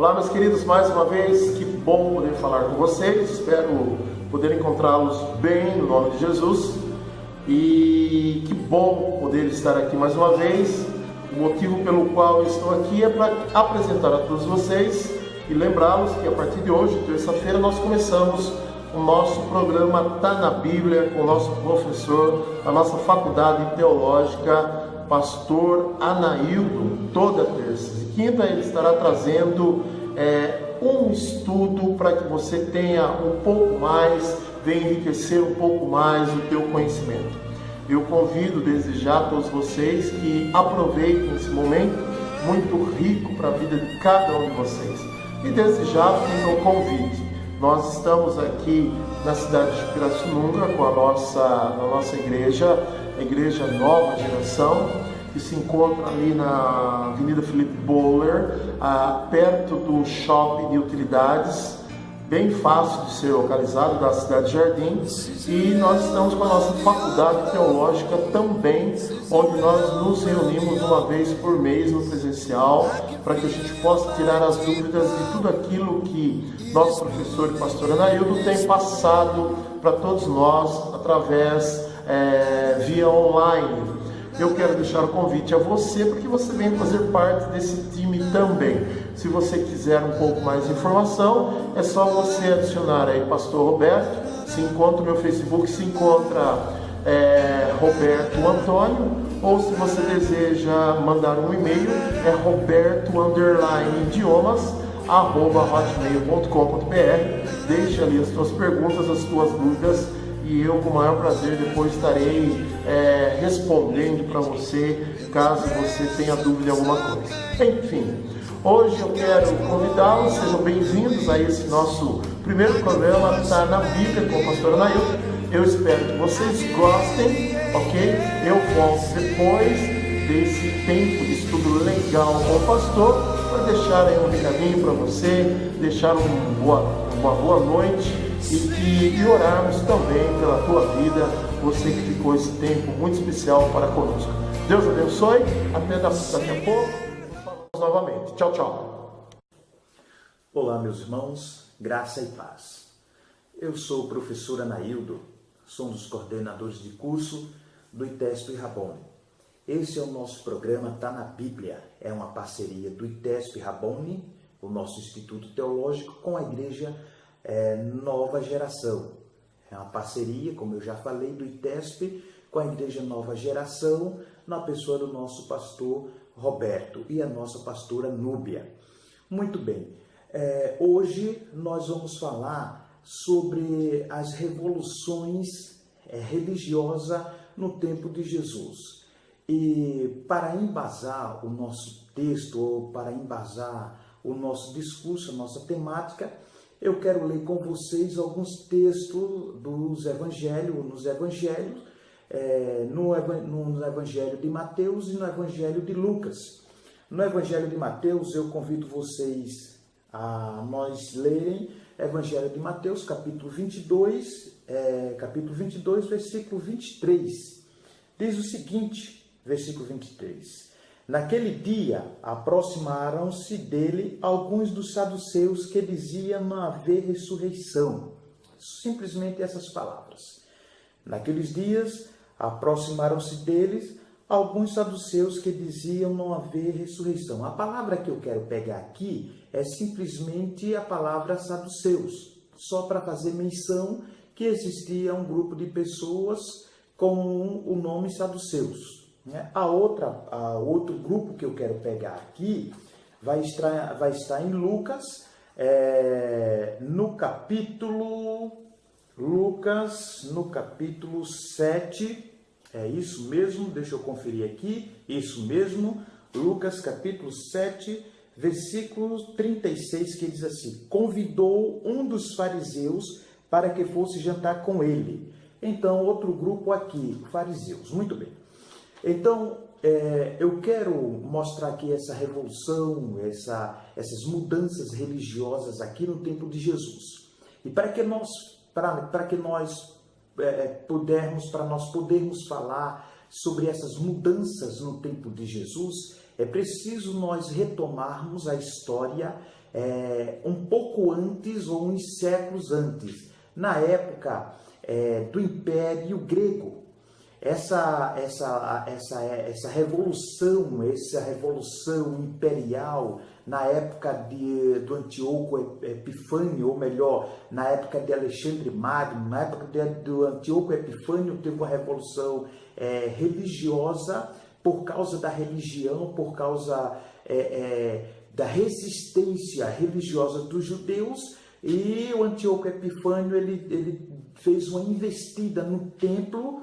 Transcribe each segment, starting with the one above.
Olá, meus queridos, mais uma vez, que bom poder falar com vocês. Espero poder encontrá-los bem no nome de Jesus. E que bom poder estar aqui mais uma vez. O motivo pelo qual eu estou aqui é para apresentar a todos vocês e lembrá-los que a partir de hoje, terça-feira, nós começamos o nosso programa Tá na Bíblia com o nosso professor da nossa faculdade teológica, pastor Anaildo. Toda terça e quinta ele estará trazendo um estudo para que você tenha um pouco mais, venha enriquecer um pouco mais o teu conhecimento. Eu convido desde já todos vocês que aproveitem esse momento muito rico para a vida de cada um de vocês. E desde já fiz um convite. Nós estamos aqui na cidade de Pirassununga com a nossa igreja, a Igreja Nova Geração, que se encontra ali na Avenida Felipe Boller, perto do shopping de utilidades, bem fácil de ser localizado, da cidade de Jardim. E nós estamos com a nossa faculdade teológica também, onde nós nos reunimos uma vez por mês no presencial, para que a gente possa tirar as dúvidas de tudo aquilo que nosso professor e pastor Anaildo tem passado para todos nós através via online. Eu quero deixar o convite a você para que você venha fazer parte desse time também. Se você quiser um pouco mais de informação, é só você adicionar aí Pastor Roberto. Se encontra no meu Facebook, se encontra Roberto Antônio, ou se você deseja mandar um e-mail, é roberto_idiomas@hotmail.com.br. Deixe ali as suas perguntas, as suas dúvidas, e eu, com o maior prazer, depois estarei respondendo para você, caso você tenha dúvida em alguma coisa. Enfim, hoje eu quero convidá-los, sejam bem-vindos a esse nosso primeiro programa, Tá na Bíblia, com o pastor Anaildo. Eu espero que vocês gostem, ok? Eu volto depois desse tempo de estudo legal com o pastor, para deixar aí um recadinho para você, deixar uma boa noite, e orarmos também pela tua vida, você que ficou esse tempo muito especial para conosco. Deus abençoe, até daqui a pouco, nos falamos novamente. Tchau, tchau. Olá, meus irmãos, graça e paz. Eu sou o professor Anaildo, sou um dos coordenadores de curso do ITESP Rabone. Esse é o nosso programa Tá na Bíblia, é uma parceria do ITESP Rabone, o nosso Instituto Teológico, com a Igreja Nova Geração. É uma parceria, como eu já falei, do ITESP com a Igreja Nova Geração, na pessoa do nosso pastor Roberto e a nossa pastora Núbia. Muito bem, hoje nós vamos falar sobre as revoluções religiosas no tempo de Jesus. E para embasar o nosso texto, ou para embasar o nosso discurso, a nossa temática, eu quero ler com vocês alguns textos dos evangelhos, no Evangelho de Mateus e no Evangelho de Lucas. No Evangelho de Mateus, eu convido vocês a nós lerem Evangelho de Mateus, capítulo 22, versículo 23. Diz o seguinte, versículo 23. Naquele dia, aproximaram-se dele alguns dos saduceus que diziam não haver ressurreição. Simplesmente essas palavras. Naqueles dias, aproximaram-se deles alguns saduceus que diziam não haver ressurreição. A palavra que eu quero pegar aqui é simplesmente a palavra saduceus, só para fazer menção que existia um grupo de pessoas com o nome saduceus. Outro grupo que eu quero pegar aqui vai estar em Lucas, no capítulo 7, é isso mesmo, deixa eu conferir aqui, isso mesmo, Lucas capítulo 7, versículo 36, que diz assim: convidou um dos fariseus para que fosse jantar com ele. Então, outro grupo aqui, fariseus, muito bem. Então, eu quero mostrar aqui essa revolução, essas mudanças religiosas aqui no tempo de Jesus. E para nós podermos falar sobre essas mudanças no tempo de Jesus, é preciso nós retomarmos a história um pouco antes ou uns séculos antes, na época do Império Grego. Essa revolução imperial na época do Antíoco Epifânio, ou melhor, na época de Alexandre Magno, na época do Antíoco Epifânio, teve uma revolução religiosa por causa da religião, por causa da resistência religiosa dos judeus, e o Antíoco Epifânio ele fez uma investida no templo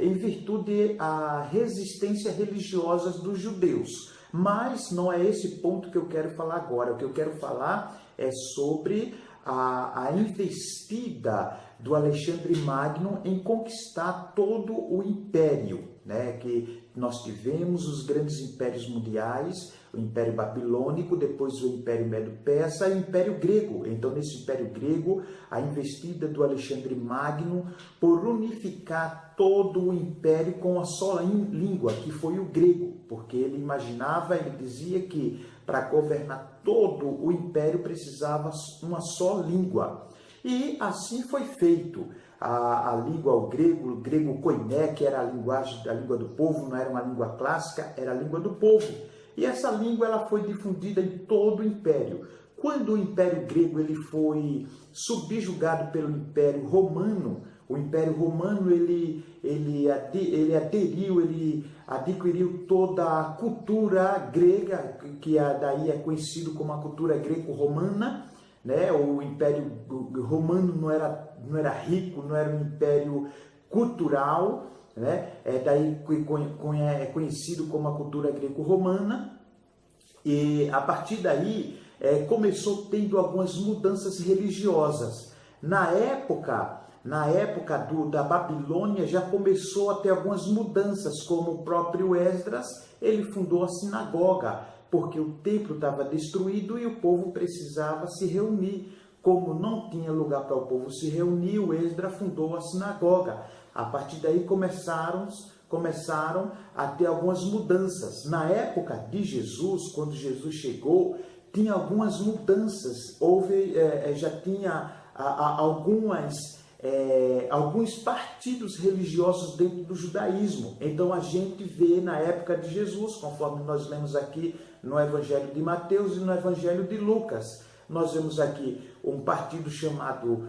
em virtude da resistência religiosa dos judeus. Mas não é esse ponto que eu quero falar agora. O que eu quero falar é sobre a investida do Alexandre Magno em conquistar todo o império, né? Que nós tivemos os grandes impérios mundiais, o Império Babilônico, depois o Império Medo-Persa e o Império Grego. Então, nesse Império Grego, a investida do Alexandre Magno por unificar todo o império com a só língua, que foi o grego, porque ele imaginava, ele dizia que para governar todo o império precisava uma só língua. E assim foi feito. A língua, o grego koiné, que era a língua do povo, não era uma língua clássica, era a língua do povo. E essa língua ela foi difundida em todo o império. Quando o Império Grego ele foi subjugado pelo Império Romano, o Império Romano ele adquiriu toda a cultura grega, que daí é conhecido como a cultura greco-romana, né? O Império Romano não era rico, não era um império cultural, né? Daí é conhecido como a cultura greco-romana, e a partir daí começou tendo algumas mudanças religiosas. Na época da Babilônia já começou a ter algumas mudanças, como o próprio Esdras, ele fundou a sinagoga, porque o templo estava destruído e o povo precisava se reunir. Como não tinha lugar para o povo se reunir, o Esdras fundou a sinagoga. A partir daí começaram a ter algumas mudanças. Na época de Jesus, quando Jesus chegou, tinha algumas mudanças. Já tinha alguns partidos religiosos dentro do judaísmo. Então a gente vê na época de Jesus, conforme nós lemos aqui no Evangelho de Mateus e no Evangelho de Lucas, nós vemos aqui um partido chamado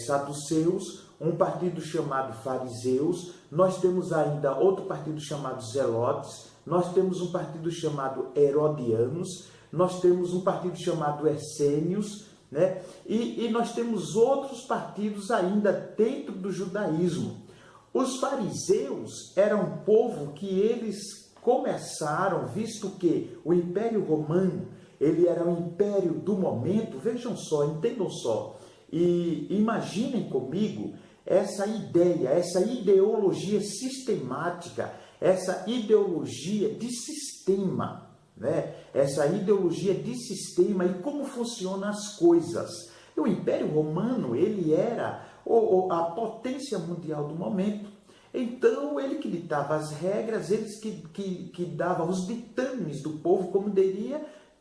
Saduceus, um partido chamado Fariseus, nós temos ainda outro partido chamado Zelotes, nós temos um partido chamado Herodianos, nós temos um partido chamado Essênios, né? E nós temos outros partidos ainda dentro do judaísmo. Os fariseus eram um povo que eles começaram, visto que o Império Romano ele era o império do momento. Vejam só, entendam só, e imaginem comigo essa ideia, essa ideologia sistemática, essa ideologia de sistema, né? Essa ideologia de sistema e como funcionam as coisas. O Império Romano ele era a potência mundial do momento. Então ele que ditava as regras, eles que davam os ditames do povo, como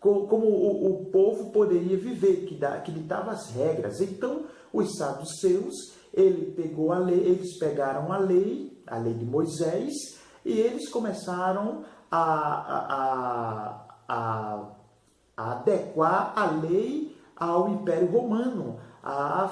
o povo poderia viver, que ditava as regras. Então os saduceus eles pegaram a lei de Moisés, e eles começaram a adequar a lei ao Império Romano, a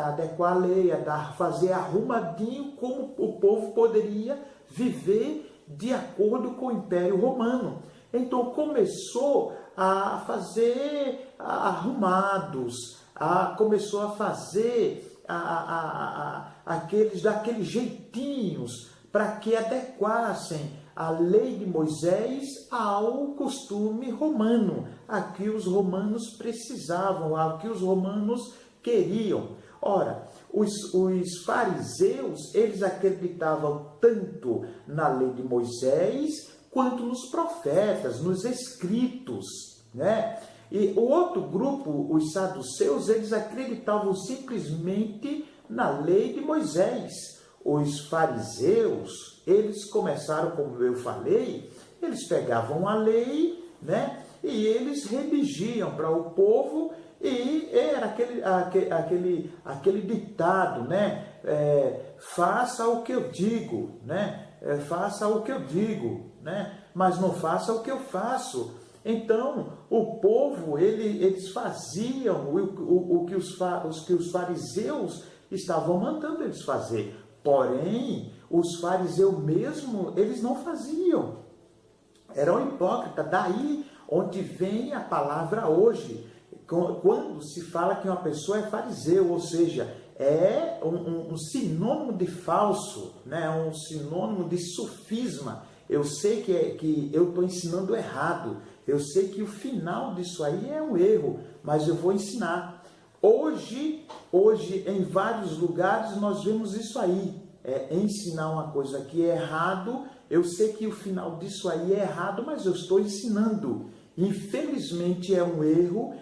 adequar a lei, fazer arrumadinho como o povo poderia viver de acordo com o Império Romano. Então começou a fazer arrumados, começou a fazer daqueles jeitinhos para que adequassem a lei de Moisés ao costume romano, a que os romanos precisavam, a que os romanos queriam. Ora, os fariseus, eles acreditavam tanto na lei de Moisés quanto nos profetas, nos escritos, né? E o outro grupo, os saduceus, eles acreditavam simplesmente na lei de Moisés. Os fariseus, eles começaram, como eu falei, eles pegavam a lei, né? E eles redigiam para o povo, e era aquele ditado, né? Faça o que eu digo, né? Faça o que eu digo, né? Mas não faça o que eu faço. Então, o povo, eles faziam o que os fariseus estavam mandando eles fazer. Porém, os fariseus mesmo, eles não faziam. Eram hipócritas. Daí onde vem a palavra hoje, quando se fala que uma pessoa é fariseu, ou seja, é um sinônimo de falso, né? Um sinônimo de sofisma. Eu sei que eu estou ensinando errado, eu sei que o final disso aí é um erro, mas eu vou ensinar. Hoje em vários lugares nós vemos isso aí, ensinar uma coisa que é errado. Eu sei que o final disso aí é errado, mas eu estou ensinando. Infelizmente é um erro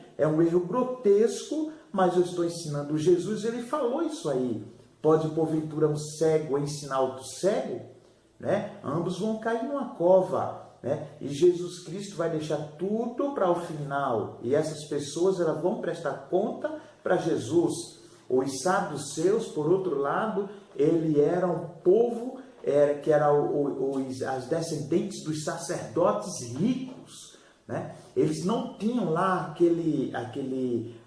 grotesco, mas eu estou ensinando. Jesus, ele falou isso aí. Pode porventura um cego ensinar outro cego? Né? Ambos vão cair numa cova, né? E Jesus Cristo vai deixar tudo para o final. E essas pessoas, elas vão prestar conta para Jesus. Os saduceus, por outro lado, ele era um povo que era as descendentes dos sacerdotes ricos, né? Eles não tinham lá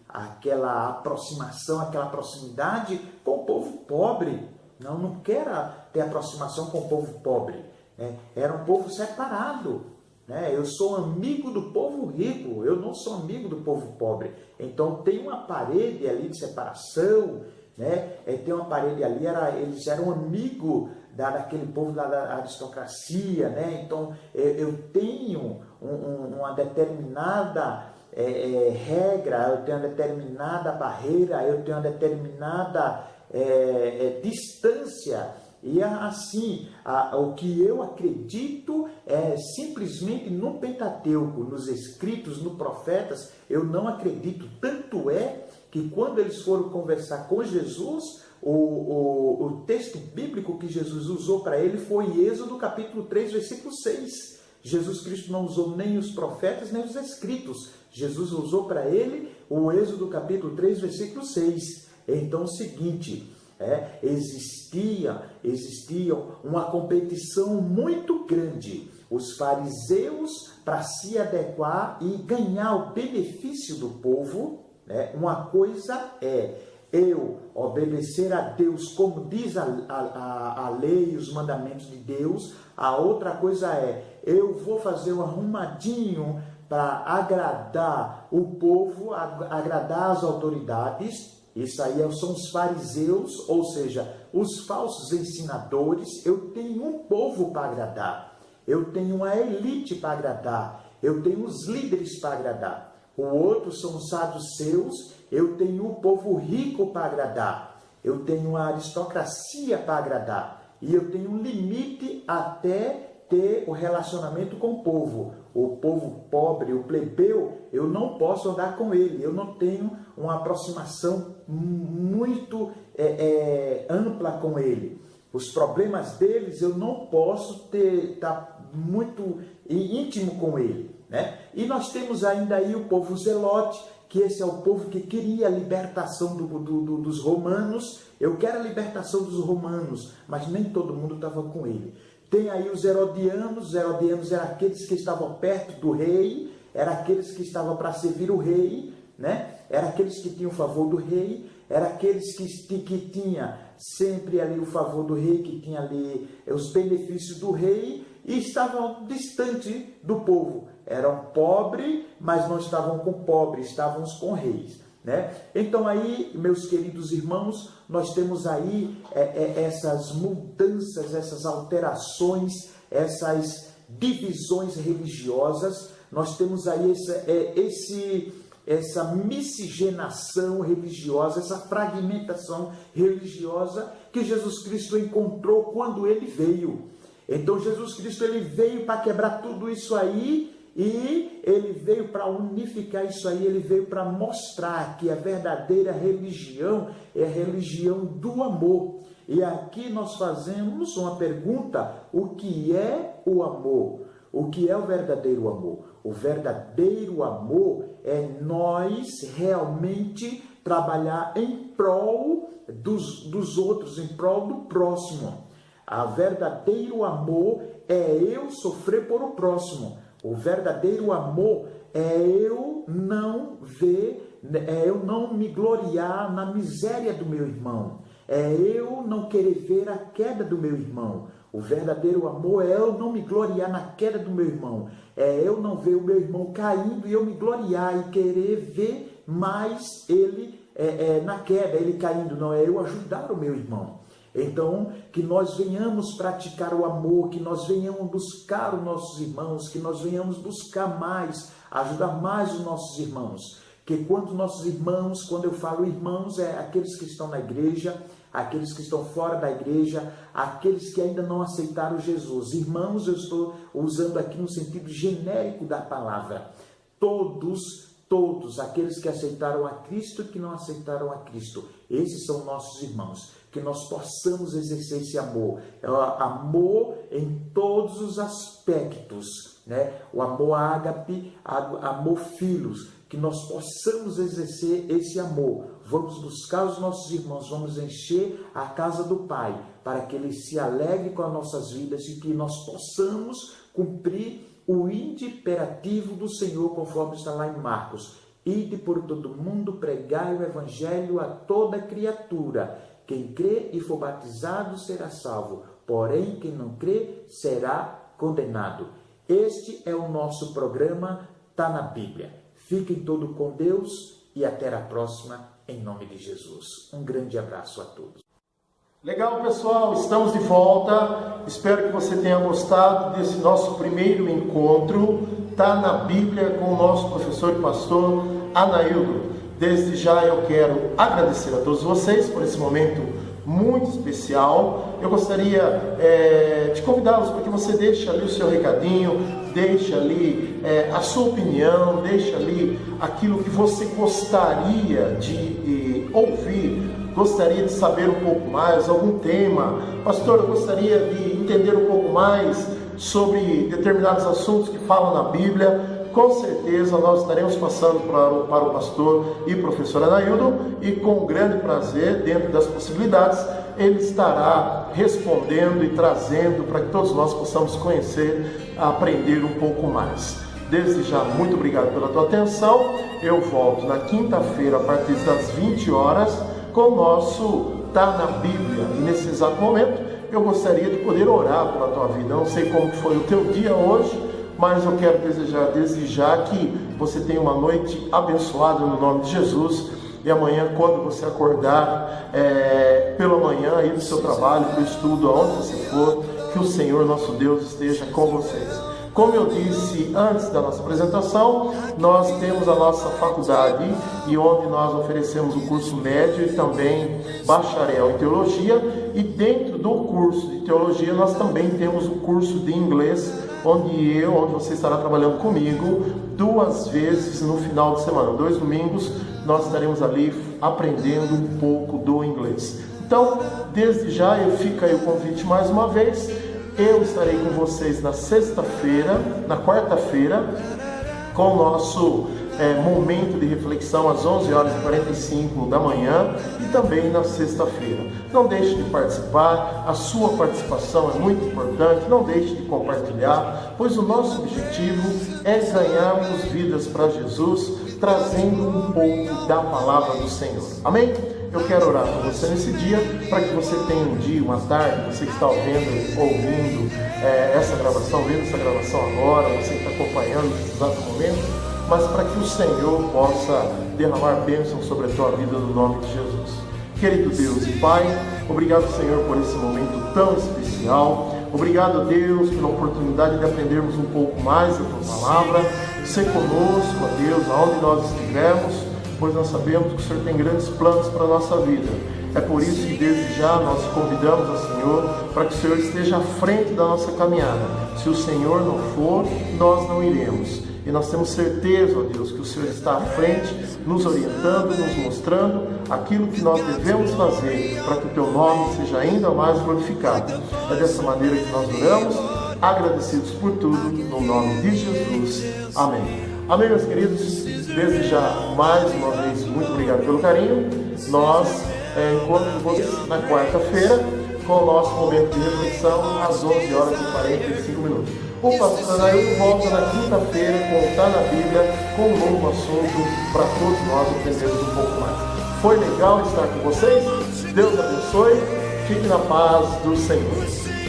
aquela aproximação, aquela proximidade com o povo pobre. Não quero ter aproximação com o povo pobre, né? Era um povo separado, né? Eu sou amigo do povo rico, eu não sou amigo do povo pobre. Então tem uma parede ali de separação, né? Tem uma parede ali, eles eram amigos daquele povo da aristocracia, né? Então eu tenho uma determinada regra, eu tenho uma determinada barreira, eu tenho uma determinada distância. E assim, o que eu acredito é simplesmente no Pentateuco, nos escritos, nos profetas, eu não acredito. Tanto é que quando eles foram conversar com Jesus, o texto bíblico que Jesus usou para ele foi Êxodo capítulo 3, versículo 6. Jesus Cristo não usou nem os profetas, nem os escritos. Jesus usou para ele o Êxodo capítulo 3, versículo 6. Então, o seguinte, existia uma competição muito grande. Os fariseus, para se adequar e ganhar o benefício do povo, né? Uma coisa é eu obedecer a Deus como diz a lei e os mandamentos de Deus. A outra coisa é eu vou fazer um arrumadinho para agradar o povo, agradar as autoridades. Isso aí são os fariseus, ou seja, os falsos ensinadores. Eu tenho um povo para agradar, eu tenho uma elite para agradar, eu tenho os líderes para agradar. O outro são os saduceus, eu tenho o povo rico para agradar, eu tenho a aristocracia para agradar, e eu tenho um limite até ter o relacionamento com o povo. O povo pobre, o plebeu, eu não posso andar com ele, eu não tenho uma aproximação muito ampla com ele. Os problemas deles eu não posso estar muito íntimo com ele, né? E nós temos ainda aí o povo zelote, que esse é o povo que queria a libertação dos romanos. Eu quero a libertação dos romanos, mas nem todo mundo estava com ele. Tem aí os herodianos. Os herodianos eram aqueles que estavam perto do rei, eram aqueles que estavam para servir o rei, né? Eram aqueles que tinham o favor do rei, eram aqueles que tinham sempre ali o favor do rei, que tinha ali os benefícios do rei, e estavam distante do povo. Eram pobres, mas não estavam com pobres, estavam com reis, né? Então aí, meus queridos irmãos, nós temos aí essas mudanças, essas alterações, essas divisões religiosas. Nós temos aí essa miscigenação religiosa, essa fragmentação religiosa que Jesus Cristo encontrou quando ele veio. Então Jesus Cristo ele veio para quebrar tudo isso aí, e ele veio para unificar isso aí, ele veio para mostrar que a verdadeira religião é a religião do amor. E aqui nós fazemos uma pergunta: o que é o amor? O que é o verdadeiro amor? O verdadeiro amor é nós realmente trabalhar em prol dos outros, em prol do próximo. O verdadeiro amor é eu sofrer por o próximo. O verdadeiro amor é eu não me gloriar na miséria do meu irmão. É eu não querer ver a queda do meu irmão. O verdadeiro amor é eu não me gloriar na queda do meu irmão. É eu não ver o meu irmão caindo e eu me gloriar e querer ver mais ele na queda, ele caindo. Não, é eu ajudar o meu irmão. Então, que nós venhamos praticar o amor, que nós venhamos buscar os nossos irmãos, que nós venhamos buscar mais, ajudar mais os nossos irmãos. Que quando nossos irmãos, quando eu falo irmãos, é aqueles que estão na igreja, aqueles que estão fora da igreja, aqueles que ainda não aceitaram Jesus. Irmãos, eu estou usando aqui no sentido genérico da palavra. Todos, aqueles que aceitaram a Cristo e que não aceitaram a Cristo. Esses são nossos irmãos. Que nós possamos exercer esse amor. Amor em todos os aspectos, né? O amor ágape, amor filhos. Que nós possamos exercer esse amor. Vamos buscar os nossos irmãos, vamos encher a casa do Pai, para que Ele se alegre com as nossas vidas e que nós possamos cumprir o imperativo do Senhor, conforme está lá em Marcos. Ide por todo mundo, pregai o Evangelho a toda criatura. Quem crê e for batizado será salvo, porém quem não crê será condenado. Este é o nosso programa, Tá na Bíblia. Fiquem todos com Deus e até a próxima, em nome de Jesus. Um grande abraço a todos. Legal, pessoal, estamos de volta. Espero que você tenha gostado desse nosso primeiro encontro. Tá na Bíblia com o nosso professor e pastor Anaildo. Desde já eu quero agradecer a todos vocês por esse momento muito especial. Eu gostaria de convidá-los para que você deixe ali o seu recadinho, deixe ali a sua opinião, deixe ali aquilo que você gostaria de ouvir, gostaria de saber um pouco mais, algum tema. Pastor, eu gostaria de entender um pouco mais sobre determinados assuntos que falam na Bíblia. Com certeza nós estaremos passando para o pastor e professor Anaildo e com grande prazer, dentro das possibilidades, ele estará respondendo e trazendo para que todos nós possamos conhecer, aprender um pouco mais. Desde já, muito obrigado pela tua atenção. Eu volto na quinta-feira a partir das 20 horas com o nosso Tá na Bíblia. E nesse exato momento eu gostaria de poder orar pela tua vida. Eu não sei como foi o teu dia hoje, mas eu quero desejar que você tenha uma noite abençoada no nome de Jesus. E amanhã, quando você acordar, pela manhã, ir para o seu trabalho, para o estudo, aonde você for, que o Senhor, nosso Deus, esteja com vocês. Como eu disse antes da nossa apresentação, nós temos a nossa faculdade, e onde nós oferecemos o curso médio e também bacharel em teologia. E dentro do curso de teologia, nós também temos o curso de inglês, onde você estará trabalhando comigo 2 vezes no final de semana. 2 domingos nós estaremos ali aprendendo um pouco do inglês. Então, desde já, fica aí o convite mais uma vez. Eu estarei com vocês na quarta-feira, com o nosso momento de reflexão às 11h45 da manhã e também na sexta-feira. Não deixe de participar, a sua participação é muito importante, não deixe de compartilhar, pois o nosso objetivo é ganharmos vidas para Jesus, trazendo um pouco da palavra do Senhor. Amém? Eu quero orar por você nesse dia, para que você tenha um dia, uma tarde, você que está ouvindo essa gravação, vendo essa gravação agora, você que está acompanhando nesse exato momento, mas para que o Senhor possa derramar bênção sobre a tua vida no nome de Jesus. Querido Deus e Pai, obrigado, Senhor, por esse momento tão especial. Obrigado, Deus, pela oportunidade de aprendermos um pouco mais da tua palavra. Ser conosco, ó Deus, aonde nós estivermos, pois nós sabemos que o Senhor tem grandes planos para a nossa vida. É por isso que desde já nós convidamos ao Senhor para que o Senhor esteja à frente da nossa caminhada. Se o Senhor não for, nós não iremos. E nós temos certeza, ó Deus, que o Senhor está à frente, nos orientando, nos mostrando aquilo que nós devemos fazer para que o Teu nome seja ainda mais glorificado. É dessa maneira que nós oramos agradecidos por tudo, no nome de Jesus. Amém. Amém, meus queridos. Desde já, mais uma vez, muito obrigado pelo carinho. Nós encontro vocês na quarta-feira com o nosso momento de reflexão às 11 horas e 45 minutos. O pastor Anailton volta na quinta-feira com o Tá na Bíblia, com um novo assunto para todos nós aprendermos um pouco mais. Foi legal estar com vocês? Deus abençoe. Fique na paz do Senhor.